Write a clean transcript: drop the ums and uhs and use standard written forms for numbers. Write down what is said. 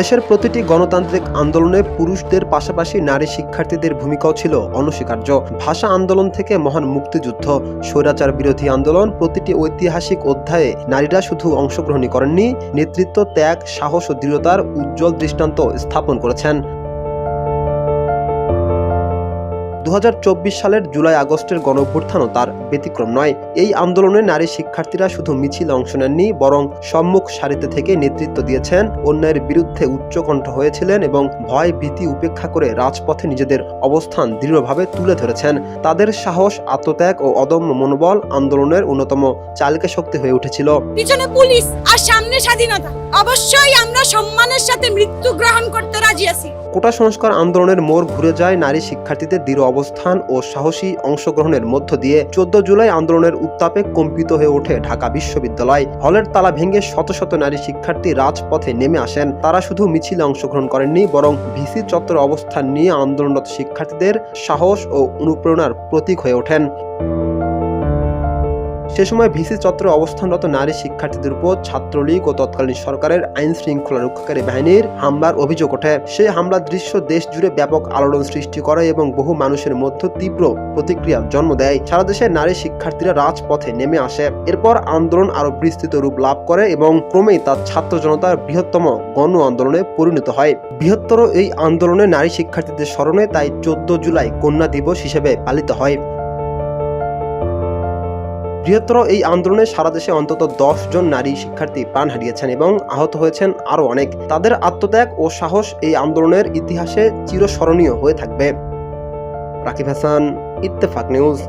দেশের প্রতিটি গণতান্ত্রিক আন্দোলনে পুরুষদের পাশাপাশি নারী শিক্ষার্থীদের ভূমিকাও ছিল অনস্বীকার্য। ভাষা আন্দোলন থেকে মহান মুক্তিযুদ্ধ, স্বৈরাচার বিরোধী আন্দোলন, প্রতিটি ঐতিহাসিক অধ্যায়ে নারীরা শুধু অংশগ্রহণই করেননি, নেতৃত্ব, ত্যাগ, সাহস ও দৃঢ়তার উজ্জ্বল দৃষ্টান্ত স্থাপন করেছেন। 2024 সালের জুলাই আগস্টের গণঅভ্যুত্থানও তার ব্যতিক্রম নয়। এই আন্দোলনে নারী শিক্ষার্থীরা শুধু মিছিলে অংশ নেননি, বরং সম্মুখ সারিতে থেকে নেতৃত্ব দিয়েছেন, অন্যায়ের বিরুদ্ধে উচ্চকণ্ঠ হয়েছিলেন এবং ভয় ভীতি উপেক্ষা করে রাজপথে নিজেদের অবস্থান দৃঢ়ভাবে তুলে ধরেছেন। তাদের সাহস, আত্মত্যাগ ও অদম্য মনোবল আন্দোলনের অন্যতম চালিকা শক্তি হয়ে উঠেছিল। পিছনে পুলিশ আর সামনে স্বাধীনতা, অবশ্যই আমরা সম্মানের সাথে মৃত্যু গ্রহণ করতে রাজি আছি। কোটা সংস্কার আন্দোলনের মোড় ঘুরে যায় নারী শিক্ষার্থীদের দৃঢ় অবস্থান ও সাহসী অংশগ্রহণের মধ্য দিয়ে। 14 জুলাই আন্দোলনের উত্তাপে কম্পিত হয়ে ওঠে ঢাকা বিশ্ববিদ্যালয়। হলের তালা ভেঙে শত শত নারী শিক্ষার্থী রাজপথে নেমে আসেন। তারা শুধু মিছিলে অংশগ্রহণ করেননি, বরং ভিসি চত্বরে অবস্থান নিয়ে আন্দোলনরত শিক্ষার্থীদের সাহস ও অনুপ্রেরণার প্রতীক হয়ে ওঠেন। সে সময় ভিসি চত্বরে অবস্থানরত নারী শিক্ষার্থীদের উপর ছাত্রলীগ ও তৎকালীন সরকারের আইন শৃঙ্খলা রক্ষাকারী বাহিনীর হামলার অভিযোগ ওঠে। সেই হামলার দৃশ্য দেশ জুড়ে ব্যাপক আলোড়ন সৃষ্টি করে এবং বহু মানুষের মধ্যে তীব্র প্রতিক্রিয়ার জন্ম দেয়। সারা দেশের নারী শিক্ষার্থীরা রাজপথে নেমে আসে। এরপর আন্দোলন আরো বিস্তৃত রূপ লাভ করে এবং ক্রমেই তার ছাত্র জনতার বৃহত্তম গণ আন্দোলনে পরিণত হয়। বৃহত্তর এই আন্দোলনে নারী শিক্ষার্থীদের স্মরণে তাই 14 জুলাই কন্যা দিবস হিসেবে পালিত হয়। বৃহত্তর এই আন্দোলনে সারা দেশে অন্তত 10 জন নারী শিক্ষার্থী প্রাণ হারিয়েছেন এবং আহত হয়েছেন আরও অনেক। তাদের আত্মত্যাগ ও সাহস এই আন্দোলনের ইতিহাসে চিরস্মরণীয় হয়ে থাকবে। রাকিব হাসান, ইত্তেফাক নিউজ।